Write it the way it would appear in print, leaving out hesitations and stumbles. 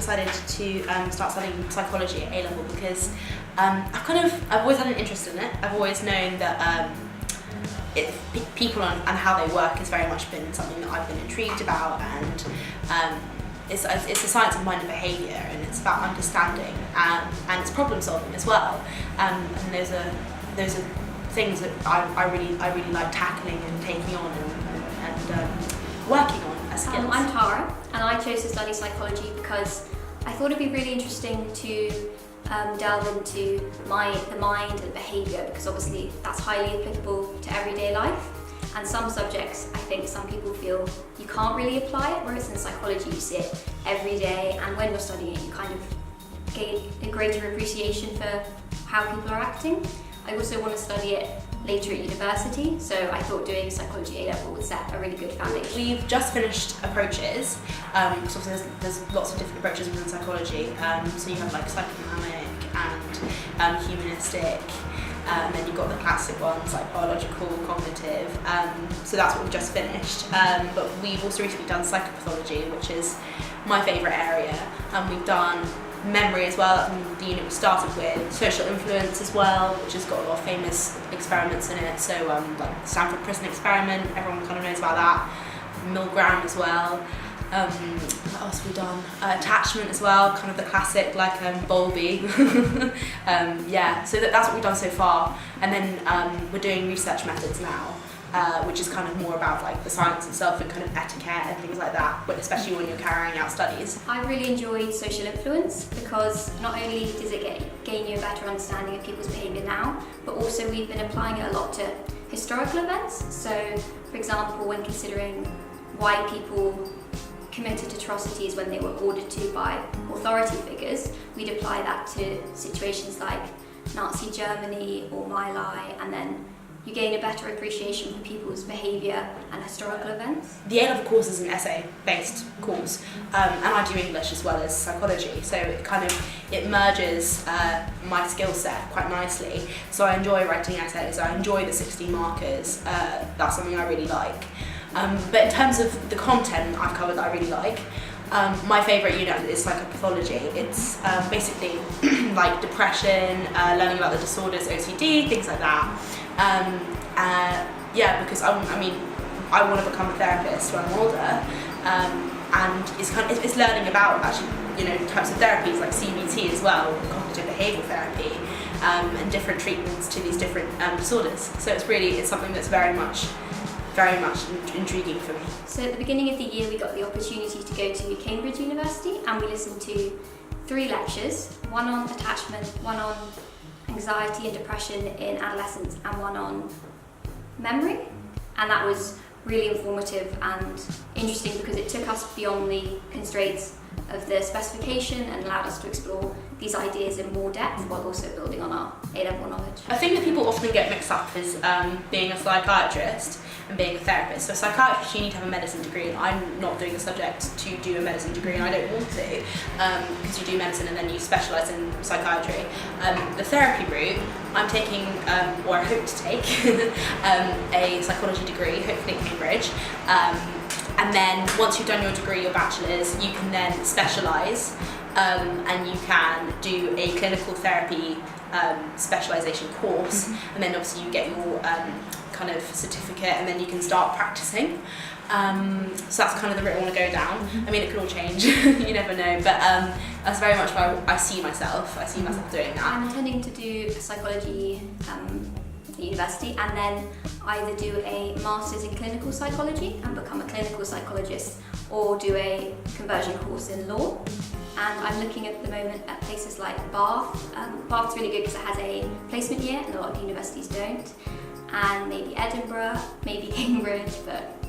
decided to start studying psychology at A-level because I've always had an interest in it. I've always known that people and how they work has very much been something that I've been intrigued about, and it's the science of mind and behaviour, and it's about understanding and it's problem solving as well. And those are things that I really like tackling and taking on and working on as skills. I'm Tara, and I chose to study psychology because I thought it'd be really interesting to delve into the mind and behaviour, because obviously that's highly applicable to everyday life. And some subjects, I think some people feel you can't really apply it, whereas in psychology you see it every day, and when you're studying it you kind of gain a greater appreciation for how people are acting. I also want to study it later at university, so I thought doing psychology A-level would set a really good foundation. We've just finished approaches, so there's lots of different approaches within psychology. So you have like psychodynamic and humanistic, and then you've got the classic ones like biological, cognitive, so that's what we've just finished. But we've also recently done psychopathology, which is my favourite area, and we've done memory as well. The unit we started with social influence as well, which has got a lot of famous experiments in it, so like the Stanford Prison experiment, everyone kind of knows about that. Milgram as well. What else have we done? Attachment as well, kind of the classic, like Bowlby. Yeah, so that's what we've done so far. And then we're doing research methods now, which is kind of more about like the science itself and kind of etiquette and things like that, but especially when you're carrying out studies. I really enjoyed social influence because not only does it gain you a better understanding of people's behaviour now, but also we've been applying it a lot to historical events. So, for example, when considering why people committed atrocities when they were ordered to by authority figures, we'd apply that to situations like Nazi Germany or My Lai, and then you gain a better appreciation for people's behaviour and historical events. The A-level course is an essay-based course, and I do English as well as psychology, so it merges my skill set quite nicely. So I enjoy writing essays, I enjoy the 60 markers, that's something I really like. But in terms of the content I've covered that I really like, my favourite unit is psychopathology. It's basically like depression, learning about the disorders, OCD, things like that. Yeah, because I want to become a therapist when I'm older, and it's learning about actually types of therapies like CBT as well, cognitive behavioural therapy, and different treatments to these different disorders. So it's something that's very much intriguing for me. So at the beginning of the year we got the opportunity to go to Cambridge University, and we listened to 3 lectures, one on attachment, one on anxiety and depression in adolescence, and one on memory. And that was really informative and interesting because it took us beyond the constraints of the specification and allowed us to explore these ideas in more depth while also building on our A-level knowledge. I think that people often get mixed up as being a psychiatrist and being a therapist. So psychiatrist, you need to have a medicine degree, and I'm not doing the subject to do a medicine degree, and I don't want to, because you do medicine and then you specialise in psychiatry. The therapy route, I'm taking, or I hope to take, a psychology degree, hopefully at Cambridge. And then once you've done your degree, your bachelor's, you can then specialise, and you can do a clinical therapy specialisation course, and then obviously you get your kind of certificate, and then you can start practising. So that's kind of the route I want to go down. I mean, it could all change, you never know, but that's very much where I see myself doing that. I'm intending to do psychology at university, and then either do a master's in clinical psychology and become a clinical psychologist, or do a conversion course in law. And I'm looking at the moment at places like Bath. Bath's really good because it has a placement year, and a lot of universities don't. And maybe Edinburgh, maybe Cambridge, but